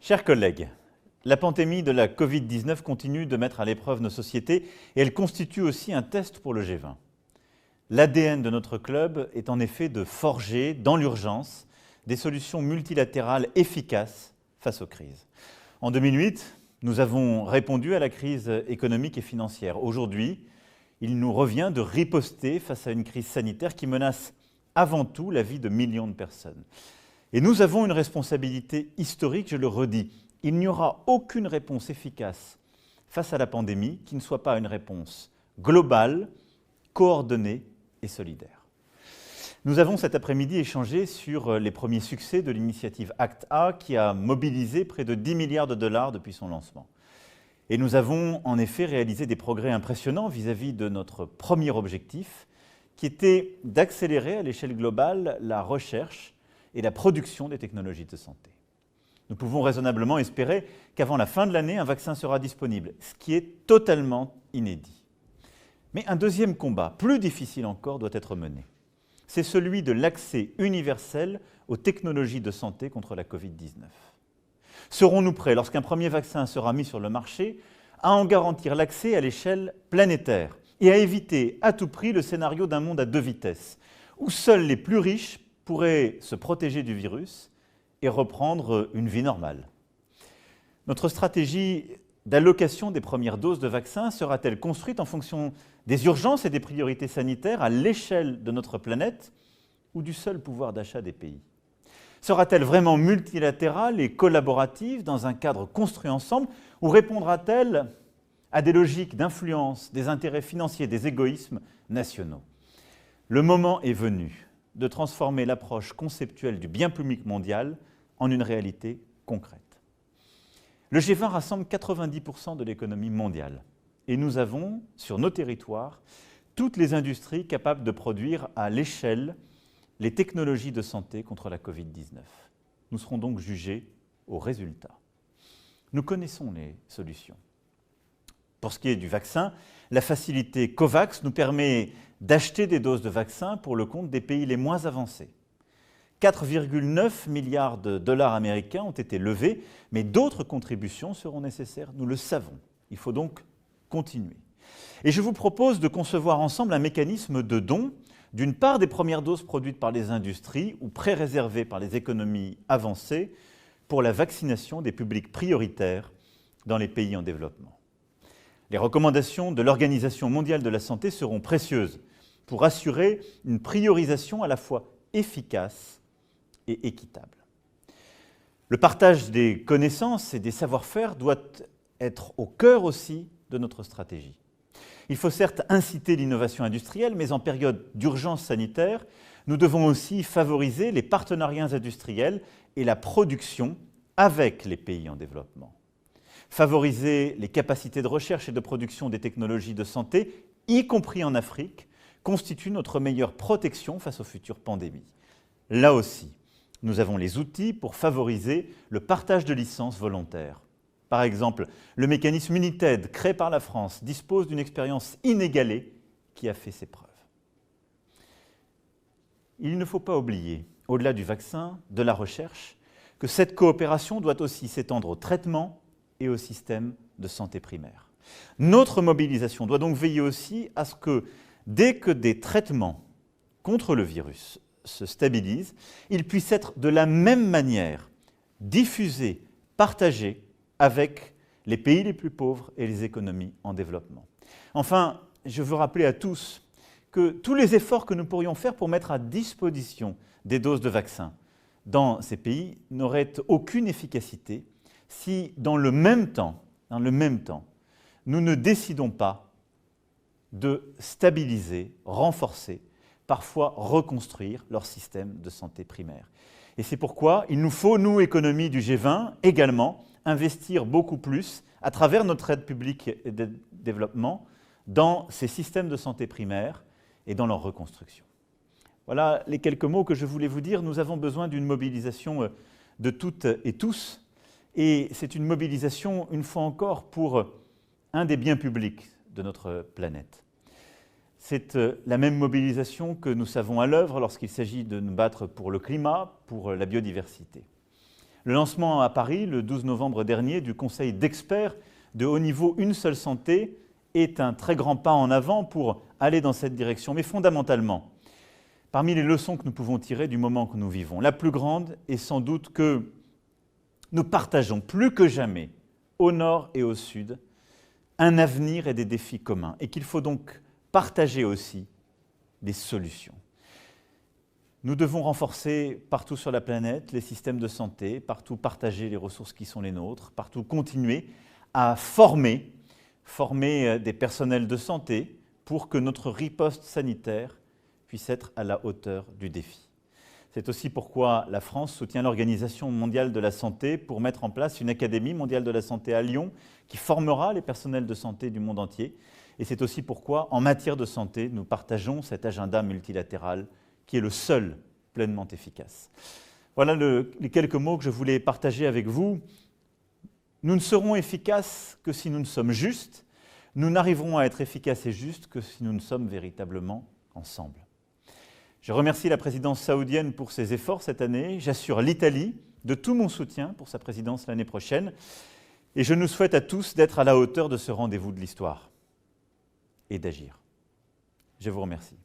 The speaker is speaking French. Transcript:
Chers collègues, la pandémie de la Covid-19 continue de mettre à l'épreuve nos sociétés et elle constitue aussi un test pour le G20. L'ADN de notre club est en effet de forger, dans l'urgence, des solutions multilatérales efficaces face aux crises. En 2008, nous avons répondu à la crise économique et financière. Aujourd'hui, il nous revient de riposter face à une crise sanitaire qui menace avant tout la vie de millions de personnes. Et nous avons une responsabilité historique, je le redis. Il n'y aura aucune réponse efficace face à la pandémie qui ne soit pas une réponse globale, coordonnée et solidaire. Nous avons cet après-midi échangé sur les premiers succès de l'initiative ACT-A qui a mobilisé près de 10 milliards de dollars depuis son lancement. Et nous avons en effet réalisé des progrès impressionnants vis-à-vis de notre premier objectif qui était d'accélérer à l'échelle globale la recherche et la production des technologies de santé. Nous pouvons raisonnablement espérer qu'avant la fin de l'année, un vaccin sera disponible, ce qui est totalement inédit. Mais un deuxième combat, plus difficile encore, doit être mené. C'est celui de l'accès universel aux technologies de santé contre la Covid-19. Serons-nous prêts, lorsqu'un premier vaccin sera mis sur le marché, à en garantir l'accès à l'échelle planétaire et à éviter à tout prix le scénario d'un monde à deux vitesses, où seuls les plus riches pourraient se protéger du virus et reprendre une vie normale. Notre stratégie d'allocation des premières doses de vaccins sera-t-elle construite en fonction des urgences et des priorités sanitaires à l'échelle de notre planète ou du seul pouvoir d'achat des pays? Sera-t-elle vraiment multilatérale et collaborative dans un cadre construit ensemble ou répondra-t-elle à des logiques d'influence, des intérêts financiers, des égoïsmes nationaux? Le moment est venu de transformer l'approche conceptuelle du bien public mondial en une réalité concrète. Le G20 rassemble 90% de l'économie mondiale et nous avons, sur nos territoires, toutes les industries capables de produire à l'échelle les technologies de santé contre la Covid-19. Nous serons donc jugés aux résultats. Nous connaissons les solutions. Pour ce qui est du vaccin, la facilité COVAX nous permet d'acheter des doses de vaccins pour le compte des pays les moins avancés. 4,9 milliards de dollars américains ont été levés, mais d'autres contributions seront nécessaires, nous le savons. Il faut donc continuer. Et je vous propose de concevoir ensemble un mécanisme de don d'une part des premières doses produites par les industries ou pré-réservées par les économies avancées pour la vaccination des publics prioritaires dans les pays en développement. Les recommandations de l'Organisation mondiale de la santé seront précieuses pour assurer une priorisation à la fois efficace et équitable. Le partage des connaissances et des savoir-faire doit être au cœur aussi de notre stratégie. Il faut certes inciter l'innovation industrielle, mais en période d'urgence sanitaire, nous devons aussi favoriser les partenariats industriels et la production avec les pays en développement. Favoriser les capacités de recherche et de production des technologies de santé, y compris en Afrique, constitue notre meilleure protection face aux futures pandémies. Là aussi, nous avons les outils pour favoriser le partage de licences volontaires. Par exemple, le mécanisme United, créé par la France, dispose d'une expérience inégalée qui a fait ses preuves. Il ne faut pas oublier, au-delà du vaccin, de la recherche, que cette coopération doit aussi s'étendre au traitement et au système de santé primaire. Notre mobilisation doit donc veiller aussi à ce que, dès que des traitements contre le virus se stabilisent, ils puissent être de la même manière diffusés, partagés avec les pays les plus pauvres et les économies en développement. Enfin, je veux rappeler à tous que tous les efforts que nous pourrions faire pour mettre à disposition des doses de vaccins dans ces pays n'auraient aucune efficacité si, dans le même temps, nous ne décidons pas de stabiliser, renforcer, parfois reconstruire leur système de santé primaire. Et c'est pourquoi il nous faut, nous, économie du G20, également, investir beaucoup plus, à travers notre aide publique et de développement, dans ces systèmes de santé primaire et dans leur reconstruction. Voilà les quelques mots que je voulais vous dire. Nous avons besoin d'une mobilisation de toutes et tous, et c'est une mobilisation, une fois encore, pour un des biens publics de notre planète. C'est la même mobilisation que nous savons à l'œuvre lorsqu'il s'agit de nous battre pour le climat, pour la biodiversité. Le lancement à Paris, le 12 novembre dernier, du Conseil d'experts de haut niveau Une seule santé est un très grand pas en avant pour aller dans cette direction. Mais fondamentalement, parmi les leçons que nous pouvons tirer du moment que nous vivons, la plus grande est sans doute que nous partageons plus que jamais, au nord et au sud, un avenir et des défis communs, et qu'il faut donc partager aussi des solutions. Nous devons renforcer partout sur la planète les systèmes de santé, partout partager les ressources qui sont les nôtres, partout continuer à former des personnels de santé pour que notre riposte sanitaire puisse être à la hauteur du défi. C'est aussi pourquoi la France soutient l'Organisation mondiale de la santé pour mettre en place une Académie mondiale de la santé à Lyon qui formera les personnels de santé du monde entier. Et c'est aussi pourquoi, en matière de santé, nous partageons cet agenda multilatéral qui est le seul pleinement efficace. Voilà les quelques mots que je voulais partager avec vous. Nous ne serons efficaces que si nous ne sommes justes. Nous n'arriverons à être efficaces et justes que si nous ne sommes véritablement ensemble. Je remercie la présidence saoudienne pour ses efforts cette année. J'assure l'Italie de tout mon soutien pour sa présidence l'année prochaine. Et je nous souhaite à tous d'être à la hauteur de ce rendez-vous de l'histoire et d'agir. Je vous remercie.